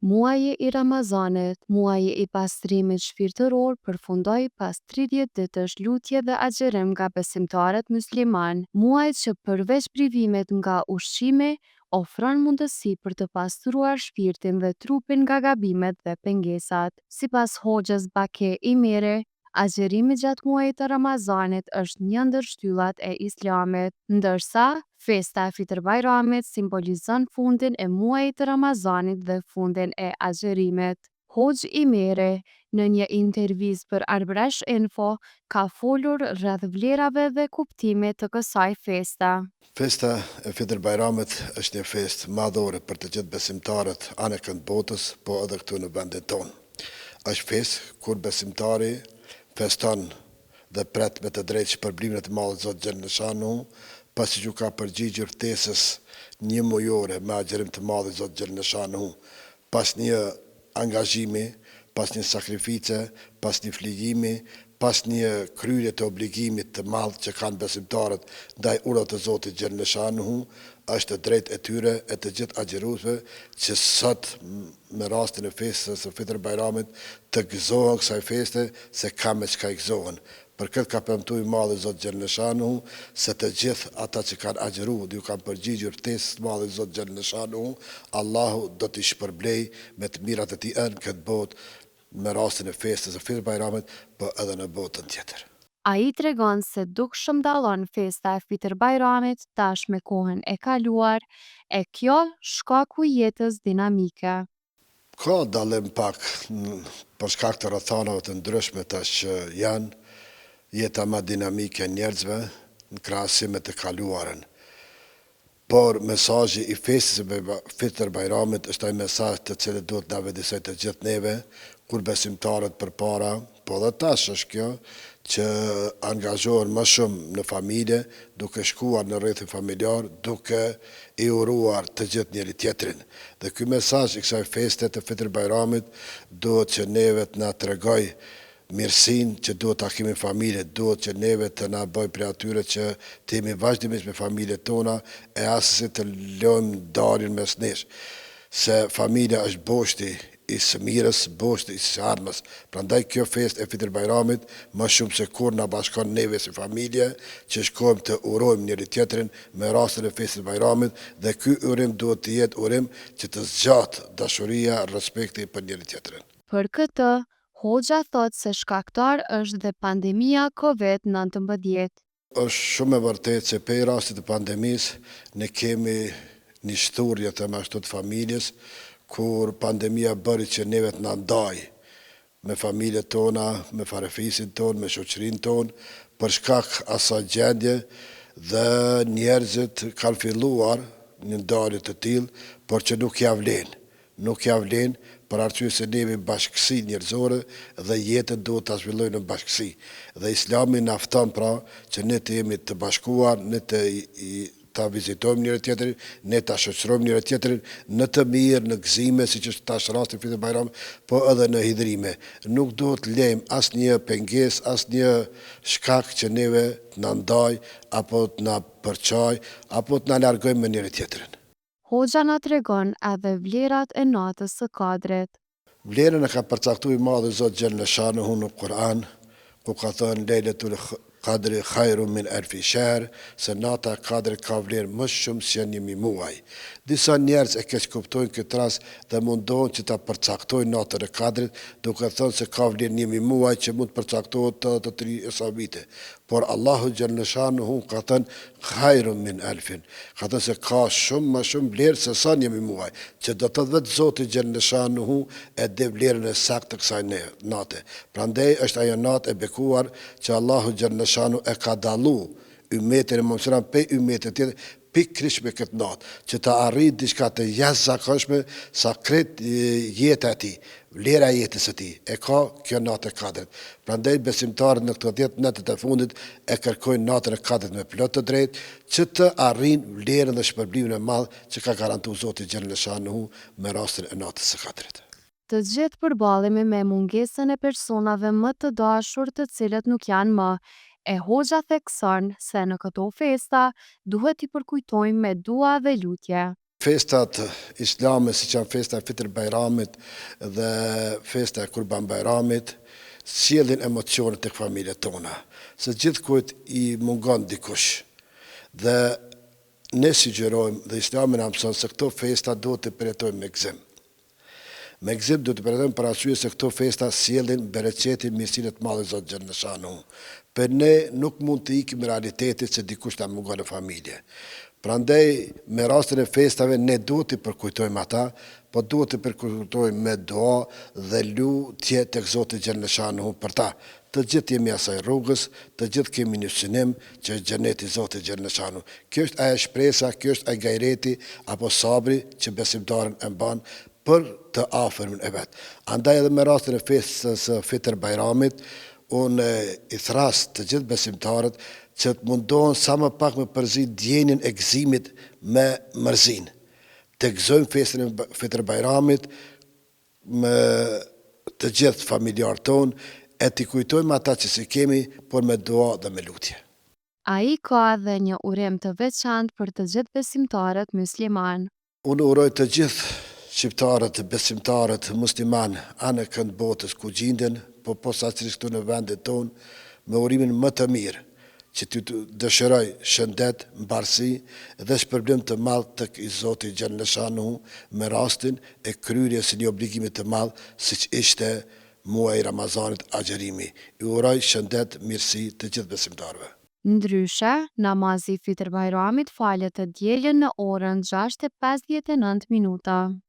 Muaji i Ramazanit, muaji i pastrimit shpirtëror, përfundoi pas 30 ditësh lutje dhe agjerim nga besimtarët musliman. Muaj që përveç privimit nga ushqimi, ofron mundësi për të pastruar shpirtin dhe trupin nga gabimet dhe pengesat. Sipas Hoxhës Bake Imiri, agjerimi gjatë muajit të Ramazanit është një ndër shtyllat e Islamit, ndërsa festa e Fitr Bajramit simbolizon fundin e muajit të Ramazanit dhe fundin e agjerimit. Hoxh Imiri, në një intervistë për Arbresh Info, ka folur rreth vlerave dhe kuptimit të kësaj feste. Festa e Fitr Bajramit është një festë madhore për të gjithë besimtarët anë kënd botës, po edhe këtu në vendin tonë. Është festë kur besimtari feston dhe pret me të drejtë shpërblimin e të madh të Zotit Xhelneshanu, pasi që ka përgjigjur ftesës një mujore me agjerim të madh të Zotit Xhelneshanu, pas një angazhimi, pas një sakrifice, pas një flijimi, pas një kryerje të obligimit të madh që kanë besimtarët ndaj urave të Zotit Xhelneshanu, është drejt e tyre e të gjithë agjeruesve që sot me rastin e festës së Fitr Bajramit të gëzohen kësaj feste se ka me çka i gëzohen. Për këtë ka premtuar i madhi Zoti Xhelneshanu se të gjithë ata që kanë agjeruar dhe ju kanë përgjigjur ftesës së madhe Zoti Xhelneshanu, Allahu do t'i shpërblej me të mirat e tij në këtë botë me rastin e festës së Fitr Bajramit, po edhe në botën tjetër. Ai tregon se dukshëm dallon festa e Fitr Bajramit tash me kohën e kaluar, e kjo shkaku i jetës dinamike. Ka dallim pak për shkak të rrethanave të ndryshme tash që janë jeta më dinamike e njerëzve në krahasim me të kaluarën. Por mesazhi i festës së Fitr Bajramit është ai mesazh të cilët duhet na vëdësoj të gjithë neve, kur besimtarët përpara, po dhe tash është kjo, që angazhohen më shumë në familje, duke shkuar në rrethin familjar, duke i uruar të gjithë njëri tjetrin. Dhe ky mesazh i kësaj feste të Fitr Bajramit duhet që neve të na tregoj mirësinë që duhet ta kemi familje, duhet që neve të na bëj prej atyre që të jemi vazhdimisht me familjet tona e asnjë të lëmë ndarjen mes nesh. Se familja është boshti i së mirës, boshti i së ardhmës. Prandaj kjo festë e Fitr Bajramit më shumë se kur na bashkon neve si familje, që shkojmë të urojmë njëri tjetrin me rastin e festës së Bajramit dhe ky urim duhet të jetë urim që të zgjatë dashuria, respekti për njëri tjetrin. Për këtë, Hoxha thot se shkaktar është dhe pandemia COVID-19. Është shumë e vërtetë se pe rastit të pandemisë ne kemi një shturje të ashtu të familjes, kur pandemia bëri që neve të na ndaj me familjet tona, me farefisin ton, me shoqërinë tonë, për shkak asaj gjendje dhe njerëzit kanë filluar një ndarje të tillë, por që nuk ja vlen. Nuk ja vlen për arsye se ne jemi bashkësi njerëzore dhe jetën duhet ta zhvillojmë në bashkësi. Dhe Islami na fton pra që ne të jemi të bashkuar, ne ta vizitojmë njëri tjetrin, ne ta shoqërojmë njëri tjetrin në të mirë, në gëzime, siç është tash rasti i Fitr Bajramit, po edhe në hidhrime. Nuk duhet lejmë asnjë pengesë, asnjë shkak që neve të na ndaj apo të na përçaj, apo të na largojmë me njëri tjetrin. Hoxha na tregon edhe vlerat e natës së Kadrit. Vlerën e ka përcaktuar i madhi Zoti Xhelneshanu në Kur'an, ku ka thënë Lejletul Qadri khairun min alfi shahr, se nata e Kadrit ka vlerë më shumë se 1000 muaj. Disa njerëz e keq kuptojnë këtë rast dhe mundohen që ta përcaktojnë natën e Kadrit, duke thënë se ka vlerë 1000 muaj që mund të përcaktohet të 3 vite. Por Allahu Xhelneshanu ka thënë khairun min alfin. Ka thënë se ka shumë më shumë vlerë se sa 1000 muaj, që do të vetë Zoti Xhelneshanu e di vlerën e saktë të kësaj nate. Prandaj është ajo natë e bekuar që Allahu Xhelneshanu e ka dallu ummetin e Muhamedit pe ummetit tjetër pikërisht me këtë natë, që të arrijë diçka të jashtëzakonshme sa krejt jeta e tij, vlera e jetës së tij. E ka kjo natë e Kadrit. Prandaj besimtarët në këto 10 natët e fundit e kërkojnë natën e Kadrit me plot të drejtë, që të arrijnë vlerën dhe shpërblimin e madh që ka garantuar Zoti Xhelneshanu me rastin e natës së Kadrit. Të gjithë përballemi me mungesën e personave më të dashur të cilët nuk janë më. E Hoxha thekson se në këto festa duhet i përkujtojmë me dua dhe lutje. Festat islame, si që janë festa e Fitr Bajramit dhe festa e Kurban Bajramit, sjellin emocione tek familjet tona. Se gjithkujt i mungon dikush. Dhe ne sugjerojmë dhe Islami na mëson se këto festa duhet të përjetojmë me gëzim. Me gëzim duhet të përjetojmë për arsye se këto festa sjellin bereqetin, mirësinë të madhe Zotit xhaleshanu. Për ne nuk mund të ikim realitetit se dikush na mungon në familje. Prandaj, me rastin e festave, ne duhet të përkujtojmë ata, po duhet të përkujtojmë me dua dhe lutje tek Zoti xhaleshanu për ta. Të gjithë jemi asaj rrugës, të gjithë kemi një synim që është xheneti i Zotit xhaleshanu. Kjo është ajo shpresa, kjo është ai gajreti apo sabri që besimtarin e mban për të afërmin e vet. Andaj edhe me rastin e festës së Fitr Bajramit, unë i thras të gjithë besimtarët që të mundohen sa më pak me përzi ndjenjen e gëzimit me mërzinë. Të gëzojmë festën e Fitr Bajramit me të gjithë familjarët tonë e t'i kujtojmë ata që si kemi, por me dua dhe me lutje. Ai ka edhe një urim të veçantë për të gjithë besimtarët musliman. Unë uroj të gjithë shqiptarët, besimtarët, musliman, anë kënd botës ku gjindën, po posaçërisht këtu në vendin tonë, me urimin më të mirë, që të dëshiroj shëndet, mbarësi dhe shpërblim të madh tek i Zoti xhaleshanu me rastin e kryerjes së një obligimi të madh siç ishte muaji i Ramazanit, agjerimi. I uroj shëndet, mirësi të gjithë besimtarëve. Ndryshe, namazi i Fitr Bajramit falet të dielën në orën 6:59.